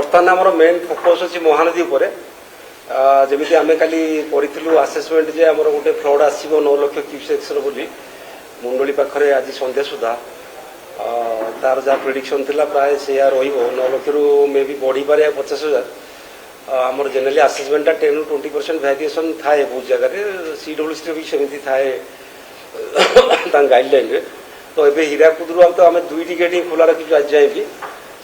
बर्तमान आम main focus अच्छी महानदी उपर जमी आम कल आसेसमेंट जे आम गोटे फ्लड आसो 9 लाख क्यूसेक्स बोली मुंडली पाखे आज संध्या सुधा तार जहाँ प्रिडिक्शन थी प्राय से 9 लाख रु मे भी बढ़ी पारे 50,000 आमर जेनेली आसेसमेंटा 10 ରୁ 20% भैरिएसन थाए बहुत जगह सीडब्ल्यूसी भी सेमती थाए गाइडलाइन रे तो ये हीराकुद रु तो आम 2टी गेट ही खोला रखी आज जाए भी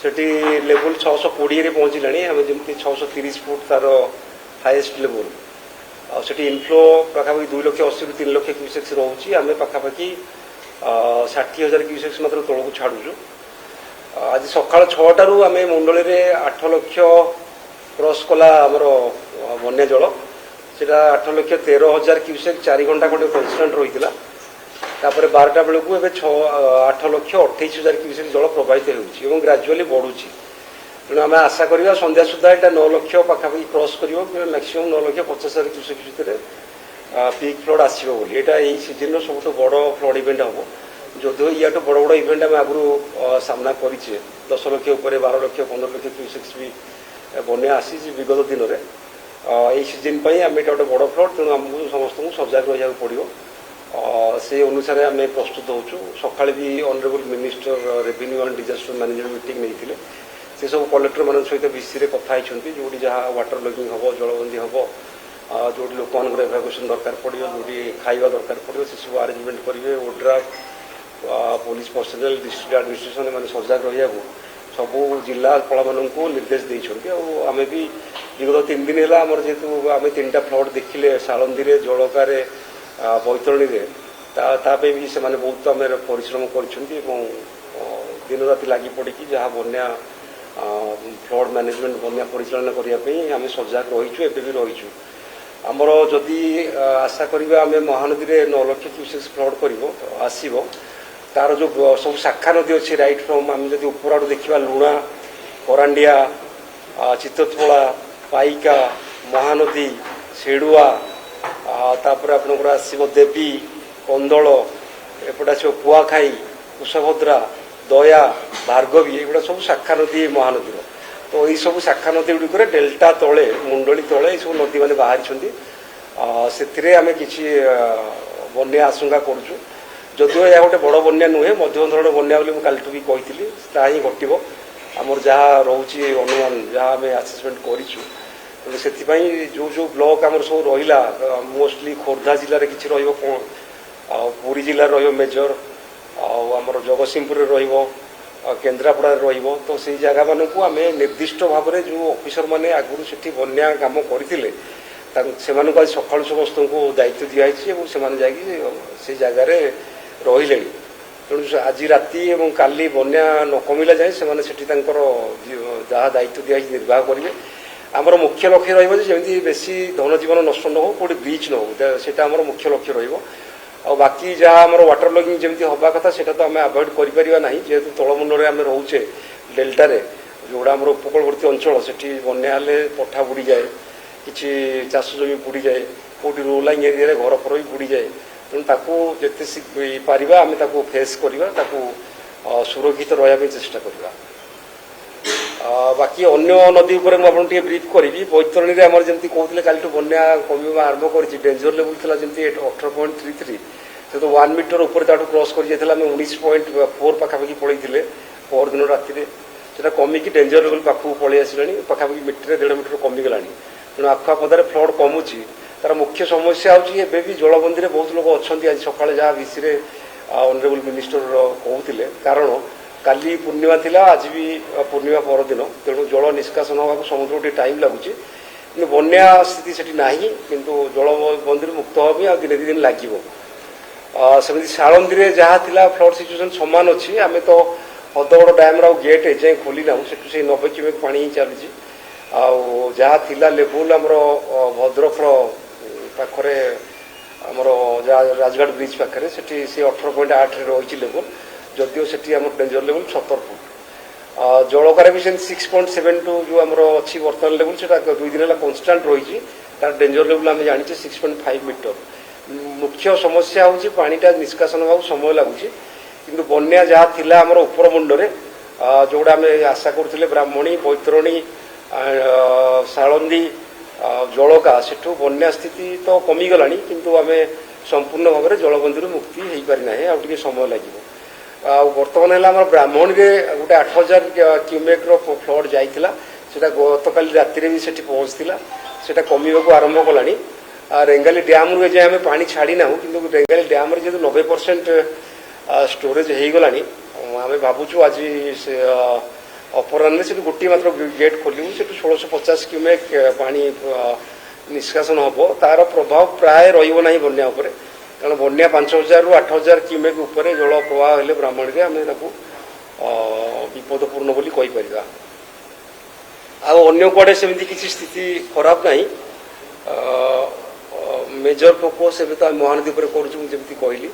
सेठी लेवल 620 पहुँचला आम जमी 630 फुट तार हाएस्ट लेवल आठी इनफ्लो पाखापाखि 2,80,000 ରୁ 3 लाख क्यूसेक्स रोचे आम पाखापाखि 60,000 क्यूसेक्स मात्र तौक छाड़ू आज सका 6टारू आम मुंडली 8 लाख क्रॉस कला आमर बन्या जल से 8,13,000 क्यूसेक 4 घंटा खंडे कन्स्टांट रही है 12टा बेलू ए 8,28,000 क्यूसेक जल प्रवाहित हो ग्राजुआली बढ़ुची तेणु आम आशा करवा संध्या सुधा यहाँ 9 लाख पाखापाखि क्रॉस कर मैक्सीम 9,50,000 क्यूसेक भितर पिक फ्लड आसो यहाँ यही सीजन सब बड़ फ्लड इवेंट हम जो या बड़ बड़ इवेंट आम आगु सामना करें 10 लाख 12 लाख 15 लाख क्यूसेक्स भी बन्या आसी विगत दिन में यही सीजन आम यहाँ गोटे बड़ फ्लड तेणु आमको समस्त सजग रहा पड़ो से अनुसार आम प्रस्तुत होचु सकाଳେ भी honourable minister revenue and disaster management meeting नहीं से सब कलेक्टर मान सहित विषय कथा जो जहाँ वाटर लॉगिंग हम जलबंदी हम जो लोक एभाकुएसन दरकार पड़ो जो खाଇବା दरकार पड़ो से सब आरेंजमेंट करेंगे ODRAF police personnel district administration मैंने सजग रहा सबू जिलापाल मानक निर्देश देते आम भी विगत 3 दिन है आम जेहतु आम 3टा फ्लड देखिले सालंदी जलकार बैतरणी भी से बहुत आम परिश्रम कर दिन राति लगी पड़ी जहाँ बन्या फ्लड मैनेजमेंट बन्या परिचालन करने आम सजग रहीचु एवं भी रहीचु आमर जदि आशा करिबा आम महानदी में 9 लाख क्यूसेक्स फ्लड कर आसब तार जो सब शाखा नदी अच्छी राइट फ्रम आम जब ऊपर आड़ देखा लुणा करांडिया चित्तोला पाइका महानदी सेडुआ तापर आपनकर आसब देवी कंदल एपटे आसो कुआखाई कुशभद्रा दया भार्गवी एगुड़ा सब शाखा नदी महानदी तो यही सब शाखा नदी गुड़िक डेल्टा तले मुंडली तले सब नदी मैंने बाहरी से आम कि बन्या आशंका करुँ जदिव यह गोटे बड़ बन्या नुहे मध्यम धरण बन्या बोली कल भी कही ही घटव आमर जहाँ रोचे अनुमान जहाँ आम आसेसमेंट करूँ से जो जो ब्लॉक आमर सब रहा मोस्टली खोर्धा जिले कि पुरी जिले रेजर आमर जगतसिंहपुर केन्द्रापड़ा तो से जगह मानक आम निर्दिष्ट भाव में जो ऑफिसर मैंने आगुरी से बन्या काम करते आज सका समस्त को दायित्व दिखाई से जगार रही तेणु आज राति और काली बन्या न कमिला जाए से जहाँ दायित्व दिखाई निर्वाह करेंगे आमर मुख्य लक्ष्य रही बेसी धन जीवन नष्ट न हो कौटी ब्रिज न हो सेटा आमर मुख्य लक्ष्य रहा बाकी जहाँ आम वाटर लॉगिंग जमी हवा कथा से आम आभोड करना जेहेतु तलमुंडे आम रोचे डेल्टारे जोड़ा आम उपकूलवर्ती अंचल से बन्या पठा बुड़ी जाए कि चाष जमी बुड़ी जाए कौटी रोलाइंग एरिया घर फर भी बुड़ी जाए तेणु जिते पार आम फेस करवा सुरक्षित रहा चेष्टा करवा बाकी अन्य नदी उपर मुझे ब्रीफ करी बैतरणी आम जमी कहते कल बन्या कम आरंभ कर डेंजर लेवल था जमी 18.33 से तो 1 मीटर ऊपर क्रॉस कर 19.4 पाखापाखि पड़े पर दिन राति से कमिकी डेंजर लेवल पाखक पलि आसा पाखापाखि मीटर 1.5 मीटर कमिगला तेणु आखुआपदार फ्लड कमुची तार मुख्य समस्या होगी जलबंदी में बहुत लोग अच्छा आज सका जहाँ विषय ऑनरेबल मिनिस्टर कहते कारण काली पूर्णिमा थिला आज भी पूर्णिमा परदिन तेणु जल निष्कासन होगा समुद्र टे टाइम लगुच कि बन्या स्थिति से ना कि जलबंदी मुक्त हाँ आ दिन 2 दिन लगे सेमती सालंदी में जहाँ थिला फ्लड सिचुएसन सामान अच्छी आम तो हदगड़ डैम गेट एजाए खोली ना से 90 क्यूमेक पानी चलुची जहाँ थिला लेवल आमर भद्रक पाखरे आमर राजघाट ब्रिज पाखे से 18.8 रही लेवल जदिव से डेंजर लेवल 70 फुट जलकार भी 6.72 जो आमर अच्छी बर्तमान लेवल से 2 दिन है कन्स्टांट रही तार डेंजर लेवल आम जानी 6.5 मीटर मुख्य समस्या हूँ पानीटा निष्कासन होगा समय लगुच कि बन्या जहाँ थिला आमर उपर मुंडे जोड़ा आम आशा करुले ब्राह्मणी बैतरणी सालंदी जलका सेठू बन्या स्थिति तो कमिगलानी किंतु आमे संपूर्ण भाव में जलबंदी मुक्ति हो पारि ना आउटे समय लगे बर्तमान है ब्राह्मण में गोटे 8000 क्यूमेक फ्लड जाइला सेटा गतकाली राति भी सेठी पहुँचला सेटा कमिबाक आरंभ कलानी रेंगाली डैम रू जे आम पा छाड़ी ना कि रेंगाली डैम जेहतु 90% स्टोरेज हो गलानी आम भावुँ आज से अपराह से गोटे मात्र गेट खोलू से 1650 क्यूमेक पानी निष्कासन हम तार प्रभाव प्राय रहा बन्या कारण बन्या 5000 रू 8000 क्यूमेक उपर जल प्रवाह हेले ब्राह्मण में आम विपदपूर्ण बोली कहीपर अन्य कुआडे सेमती किसी स्थिति खराब ना मेजर फोकस एवं तो महानदी पर करूँ कहली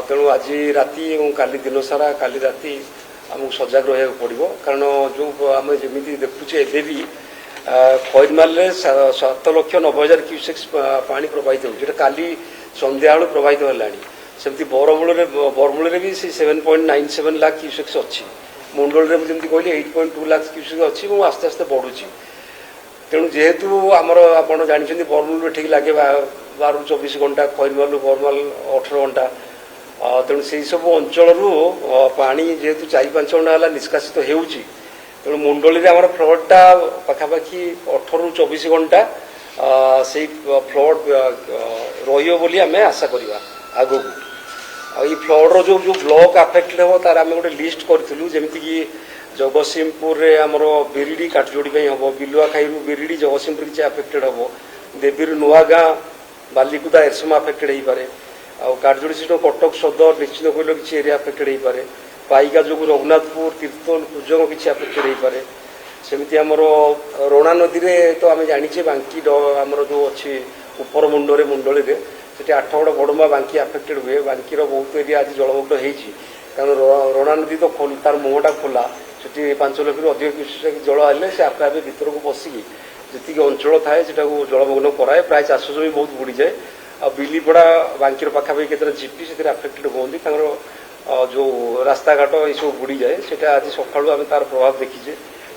तेणु आज राति और काली दिन सारा काली राति आमको सजग रहा पड़ो कारण जो आम जमी देखुचे एवं भी खैरमाल 7,90,000 क्यूसेक्स पानी प्रवाहित हो काली संध्या बेलू प्रवाहित है सेमती बरमूल भी 7.97 लाख क्यूसेक्स अच्छी मुंडल में जमी कहली 8.2 लाख क्यूसेक्स अच्छी आस्ते आस्ते बढ़ुची तेणु जेहेतु आमर आप जानते बरमूल ठीक लगे 12-24 घंटा खैरमाल बरमाल 18 घंटा तेणु से सब अंचल पानी जेहेतु 4-5 घंटा है निष्कासित होउची तेणु मुंडली आम फ्लडटा पखापाखि 18-24 घंटा से फ्लड रही आम आशा करवा आग को फ्लड्र जो जो ब्लॉक आफेक्टेड हम तार आम गोटे लिस्ट करूँ जमीक जगतसिंहपुर रे आमर बिरिडी काठजोड़ी हम बिलुआ खाई बिरिडी जगतसिंहपुर किसी आफेक्टेड हम देवी नुआगाँ बालिकुदा एरसमा आफेक्टेड हो पारे काठजोड़ी सीट कटक सदर निश्चित कहल किसी एरिया आफेक्टेड हो पारे पाइका जो रघुनाथपुर तीर्तोल कुजंग किसी आफेक्टेड हो पारे सेमती आमर रोणा नदी में तो आम जाचे बांकी आमर जो अच्छी उपर मुंडे मुंडली से 8गड़ बड़मा बांकी आफेक्टेड हुए बांकीर बहुत एरिया आज जलमग्न होती कारण रोणा नदी तो तार मुहटा खोला से 5 लाख रु अधिक जल आए से आपे आपे भर को पशिकी जी अंचल थाए से जलमग्न कराए प्राय चाष जमी बहुत बुड़ी जाए आ बिलीपड़ा बांकीर पाखापाखि केतटा जीपी से आफेक्टेड होती जो रास्ता घाट ये सब बुड़ी जाए से आज सका आम तार प्रभाव देखीचे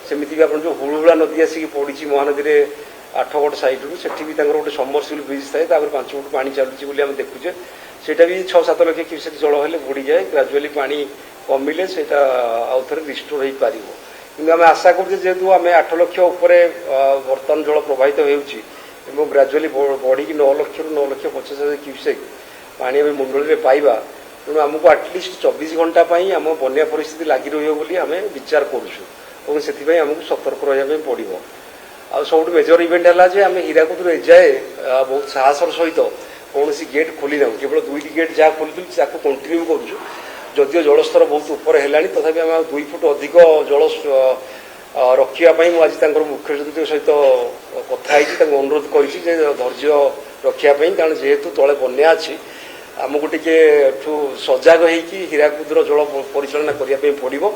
सेमती भी आप जो हुलुहुला नदी आसिक पड़ी महानदी में 8गड़ सैड्रु से गोटे समरसिबल ब्रिज थाए 5 फुट पानी चलुची आम देखुचे सेटा भी 6-7 लाख क्यूसेक जल हेल्ले बुड़ी जाए ग्राजुआली पानी कमिले से आउ थे रिस्टोर हो पार कि आम आशा करें जेहेतु आम 8 लाख उपर बर्तमान जल प्रवाहित हो ग्राजुआली बढ़ी 9 लाख रु 9,50,000 क्यूसेक पानी आम मुंडली में पाइबा तेणु आमको आटलिस्ट 24 घंटा आम बन्या परिस्थिति लगी रही आम विचार करुँ से आमको सतर्क रहा पड़ो आ सब मेजर इवेंट है आम हीराकुद एजाए बहुत साहसर सहित कौन गेट खोली ना केवल 2टी गेट जहाँ खोली कंटिन्यू करुँ जदिव जलस्तर बहुत ऊपर है तथापि आम 2 फुट अधिक जल रखापी मुझे मुख्य सचिव सहित कथी अनुरोध कर धैर्य रखापी कारण जेहेतु तले बन्या अच्छी आमको टे सजग होगी हीराकुदर जल परिचालना करने पड़ो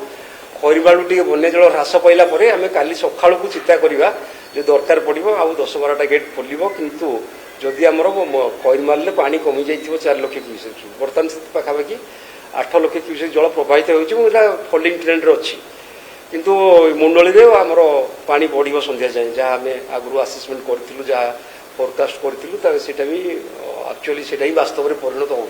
खैरमालू टे बन्या जल ह्रास पाइला आम काली सका चिंता करवा जो दरकार पड़ो आ 10-12टा गेट खोल किंतु जदि आमर खैरमाल पानी कमी जाइए 4 लाख क्यूसेक बर्तमान पाखापाखि 8 लाख क्यूसेक जल प्रवाहित होता फॉलिंग ट्रेंड अच्छी किंतु मुंडली में आमर पानी बढ़ संध्या जाए जहाँ आम आगु आसेसमेंट करूँ जहाँ फोरकास्ट करूँ भी एक्चुअली से वास्तव में परिणत हो